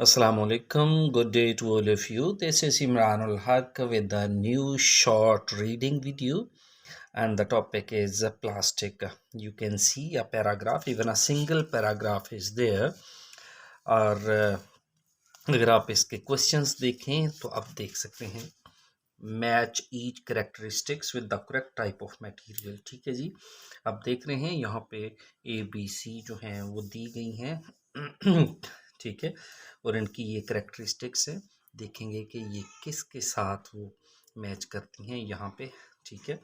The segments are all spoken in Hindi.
Assalamualaikum. Good day to all of you. This is Imran Ul Haq with a new short reading video, and the topic is plastic. You can see a paragraph, even a single paragraph is there. और अगर आप इसके क्वेश्चंस देखें तो आप देख सकते हैं match each characteristics with the correct type of material. ठीक है जी, आप देख रहे हैं यहाँ पे ABC जो हैं वो दी गई हैं ठीक है, और इनकी ये करेक्टरिस्टिक्स है, देखेंगे कि ये किसके साथ वो मैच करती हैं यहाँ पे। ठीक है,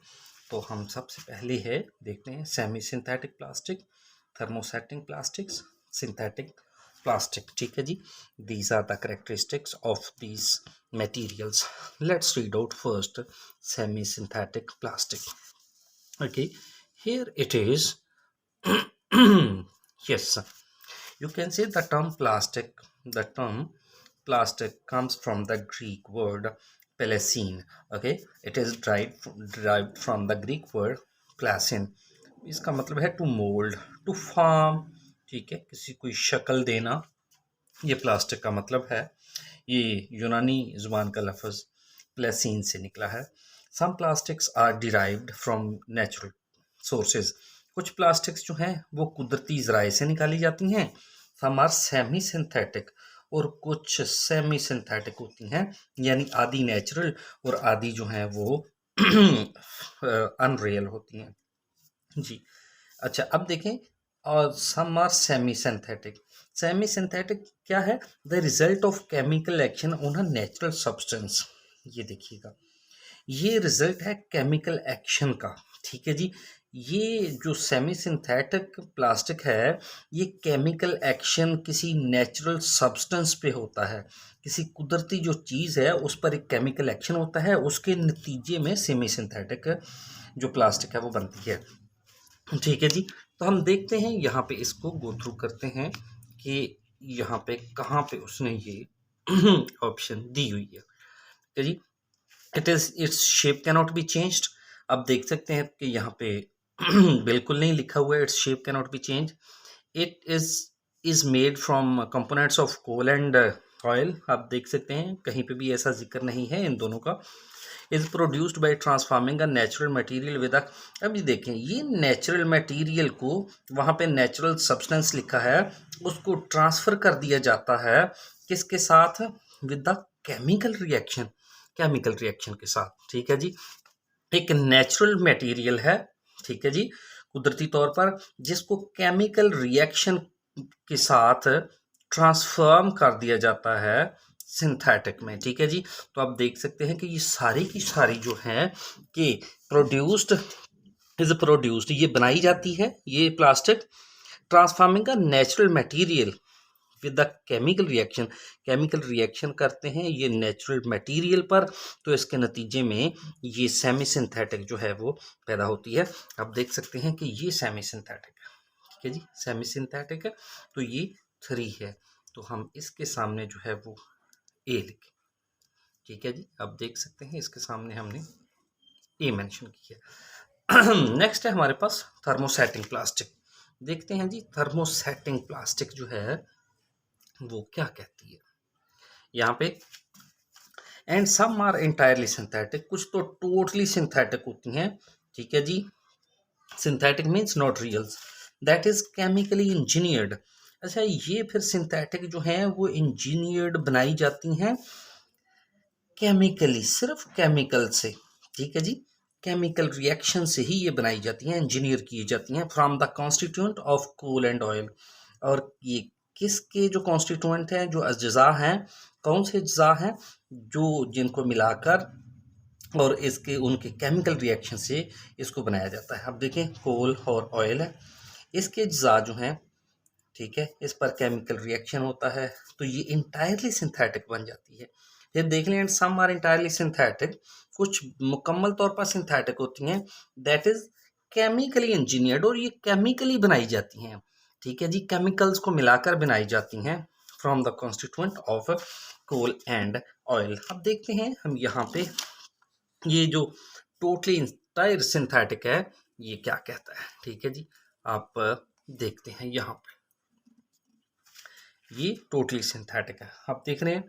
तो हम सबसे पहले है देखते हैं semi synthetic plastic, thermosetting plastics, synthetic plastic. ठीक है जी, these are the characteristics of these materials. Let's read out first semi synthetic plastic. Okay, here it is. Yes, you can say the term plastic comes from the Greek word plasine. Okay, it is derived from the Greek word plasin. इसका मतलब है to mold, to form. ठीक है, किसी कोई शक्ल देना, ये प्लास्टिक का मतलब है। ये यूनानी जुबान का लफ्ज़ प्लेसीन से निकला है। Some plastics are derived from natural sources, कुछ प्लास्टिक्स जो हैं वो कुदरती ज़राए से निकाली जाती हैं। सम आर सेमी सिंथेटिक, और कुछ सेमी सिंथेटिक होती हैं, यानी आधी नेचुरल और आधी जो हैं वो अनरियल होती हैं जी। अच्छा, अब देखें, और some are semi synthetic. Semi synthetic क्या है? The result of chemical action on a natural substance. ये देखिएगा, ये रिजल्ट है केमिकल एक्शन का। ठीक है जी, ये जो सेमी सिंथेटिक प्लास्टिक है, ये केमिकल एक्शन किसी नेचुरल सब्सटेंस पे होता है, किसी कुदरती जो चीज़ है उस पर एक केमिकल एक्शन होता है, उसके नतीजे में सेमी सिंथेटिक जो प्लास्टिक है वो बनती है। ठीक है जी, तो हम देखते हैं यहाँ पे, इसको गो थ्रू करते हैं कि यहाँ पे कहाँ पे उसने ये ऑप्शन दी हुई है। ठीक है जी, its shape can not be changed. अब देख सकते हैं कि यहाँ पे बिल्कुल नहीं लिखा हुआ है it's shape can not be change. It is made from components of coal and oil. आप देख सकते हैं कहीं पे भी ऐसा जिक्र नहीं है इन दोनों का। Is produced by transforming a natural material with a, अभी देखें ये नेचुरल मटेरियल को, वहाँ पे नेचुरल सब्सटेंस लिखा है, उसको ट्रांसफर कर दिया जाता है किसके साथ? With the chemical reaction, chemical reaction के साथ। ठीक है जी, एक नेचुरल मटेरियल है, ठीक है जी, कुदरती तौर पर, जिसको केमिकल रिएक्शन के साथ ट्रांसफॉर्म कर दिया जाता है सिंथेटिक में। ठीक है जी, तो आप देख सकते हैं कि ये सारी की सारी जो है कि प्रोड्यूस्ड ये बनाई जाती है, ये प्लास्टिक ट्रांसफॉर्मिंग का natural material with the chemical reaction करते हैं ये नेचुरल मटेरियल पर, तो इसके नतीजे में ये सेमी सिंथेटिक जो है वो पैदा होती है। आप देख सकते हैं कि ये सेमी सिंथेटिक है। ठीक है जी, सेमी सिंथेटिक है, तो ये 3 है, तो हम इसके सामने जो है वो ए लिखें। ठीक है जी, आप देख सकते हैं इसके सामने हमने ए मेंशन किया। नेक्स्ट है हमारे पास थर्मोसेटिंग प्लास्टिक। देखते हैं जी, थर्मोसेटिंग प्लास्टिक जो है वो क्या कहती है यहाँ पे। And some are entirely synthetic, कुछ तो टोटली सिंथेटिक होती हैं। ठीक है जी, synthetic means not reals, that is chemically engineered. अच्छा, ये फिर सिंथेटिक जो हैं वो इंजीनियर्ड बनाई जाती हैं केमिकली, सिर्फ केमिकल से। ठीक है जी, केमिकल रिएक्शन से ही ये बनाई जाती हैं, इंजीनियर की जाती हैं from the constituent of coal and oil. और ये किसके जो कॉन्स्टिट्यूएंट हैं, जो अज्जा हैं, कौन से अज्जा हैं? जो जिनको मिलाकर और इसके उनके केमिकल रिएक्शन से इसको बनाया जाता है। अब देखें, कोल और ऑयल है, इसके अज्जा जो हैं, ठीक है, इस पर केमिकल रिएक्शन होता है तो ये इंटायरली सिंथेटिक बन जाती है। फिर देख लें, सम आर इंटायरली सिंथेटिक, कुछ मुकम्मल तौर पर सिंथेटिक होती हैं, दैट इज केमिकली इंजीनियर्ड, और ये केमिकली बनाई जाती हैं। ठीक है जी, केमिकल्स को मिलाकर बनाई जाती हैं from the constituent of coal and oil. अब देखते हैं हम यहाँ पे ये जो टोटली इंटायर सिंथेटिक है ये क्या कहता है। ठीक है जी, आप देखते हैं यहाँ पे, ये टोटली सिंथेटिक है। आप देख रहे हैं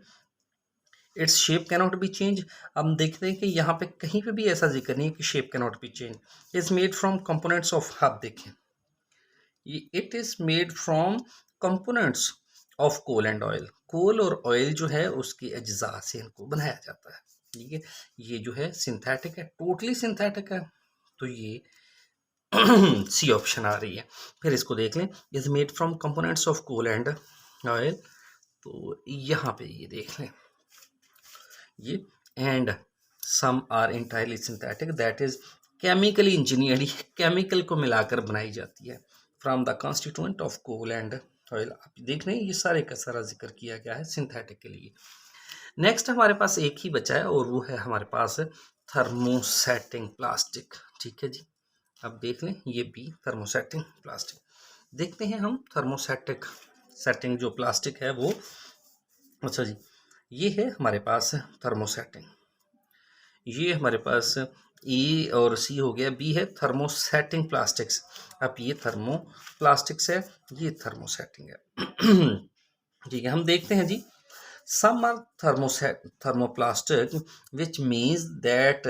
its shape cannot be change. हम देखते हैं कि यहाँ पे कहीं पे भी ऐसा जिक्र नहीं है कि shape cannot be change. Is made from components of, आप देखें it is made from components of coal and oil. Coal और ऑयल जो है उसके अज्जा से इनको बनाया जाता है। ठीक है, ये जो है सिंथेटिक है, टोटली सिंथेटिक है। तो ये सी ऑप्शन आ रही है। फिर इसको देख लें, is made from components of coal and oil. तो यहाँ पे ये देख लें ये, and some are entirely synthetic, that is chemically engineered, chemical को मिलाकर बनाई जाती है from the constituent of coal and oil. आप देख रहे हैं ये सारे का सारा जिक्र किया गया है सिंथेटिक के लिए। नेक्स्ट हमारे पास एक ही बचा है और वो है हमारे पास थर्मोसेटिंग प्लास्टिक। ठीक है जी, अब देख लें ये भी थर्मोसेटिंग प्लास्टिक। देखते हैं हम थर्मोसेटिक सेटिंग जो प्लास्टिक है वो। अच्छा जी, ये है हमारे पास थर्मोसेटिंग, ये हमारे पास ई और सी हो गया, बी है थर्मोसेटिंग प्लास्टिक्स। अब ये थर्मो प्लास्टिक्स है, ये थर्मोसेटिंग है। ठीक है, हम देखते हैं जी। Some are thermoplastic, which means that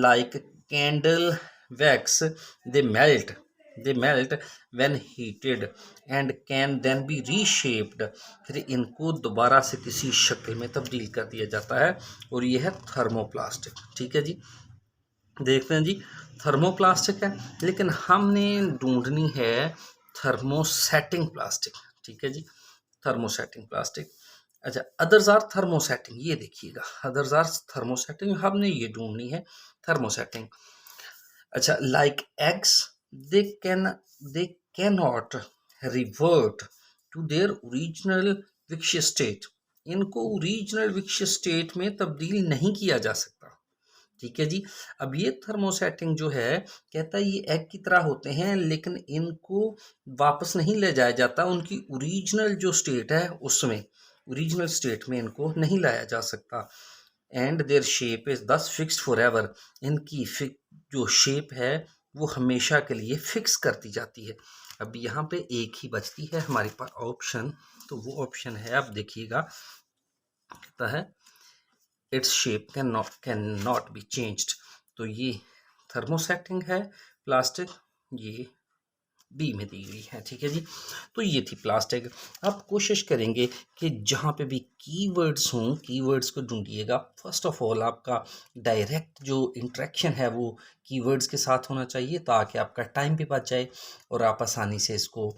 like candle wax, they melt. They melt when heated and can then be reshaped. फिर इनको दोबारा से किसी शक्ल में तब्दील कर दिया जाता है और ये है थर्मोप्लास्टिक। ठीक है जी, देखते हैं जी थर्मोप्लास्टिक है, लेकिन हमने ढूंढनी है थर्मोसेटिंग प्लास्टिक। ठीक है जी, थर्मोसेटिंग प्लास्टिक। अच्छा, अदर्स आर थर्मोसेटिंग, ये देखिएगा अदर्स आर थर्मोसेटिंग, हमने ये ढूंढनी है थर्मोसेटिंग। अच्छा, like eggs, they can not revert to their original विक्ष स्टेट। इनको ओरिजिनल विक्ष स्टेट में तब्दील नहीं किया जा सकता। ठीक है जी, अब ये थर्मोसेटिंग जो है कहता है ये एग की तरह होते हैं, लेकिन इनको वापस नहीं ले जाया जाता, उनकी ओरिजिनल जो स्टेट है उसमें, ओरिजिनल स्टेट में इनको नहीं लाया जा सकता। एंड देयर शेप इज दस फिक्स्ड फॉर एवर, इनकी जो शेप है वो हमेशा के लिए फिक्स कर दी जाती है। अब यहाँ पे एक ही बचती है हमारे पास ऑप्शन, तो वो ऑप्शन है, आप देखिएगा कहता है it's shape can not be changed. तो ये थर्मोसेटिंग है प्लास्टिक, ये बी में दी हुई है। ठीक है जी, तो ये थी प्लास्टिक। आप कोशिश करेंगे कि जहाँ पे भी कीवर्ड्स हों कीवर्ड्स को ढूंढिएगा। फर्स्ट ऑफ ऑल आपका डायरेक्ट जो इंटरेक्शन है वो कीवर्ड्स के साथ होना चाहिए, ताकि आपका टाइम भी बच जाए और आप आसानी से इसको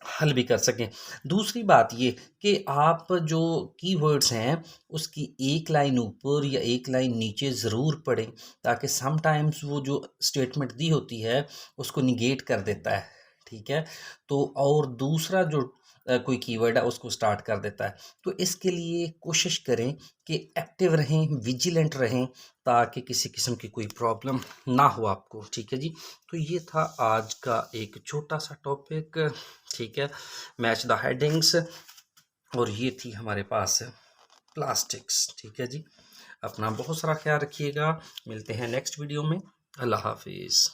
हल भी कर सकें। दूसरी बात ये कि आप जो कीवर्ड्स हैं उसकी एक लाइन ऊपर या एक लाइन नीचे ज़रूर पढ़ें, ताकि समटाइम्स वो जो स्टेटमेंट दी होती है उसको निगेट कर देता है। ठीक है, तो और दूसरा जो कोई कीवर्ड है उसको स्टार्ट कर देता है। तो इसके लिए कोशिश करें कि एक्टिव रहें, विजिलेंट रहें, ताकि किसी किस्म की कोई प्रॉब्लम ना हो आपको। ठीक है जी, तो ये था आज का एक छोटा सा टॉपिक। ठीक है, मैच द हेडिंग्स, और ये थी हमारे पास प्लास्टिक्स। ठीक है जी, अपना बहुत सारा ख्याल रखिएगा, मिलते हैं नेक्स्ट वीडियो में। अल्लाह हाफिज़।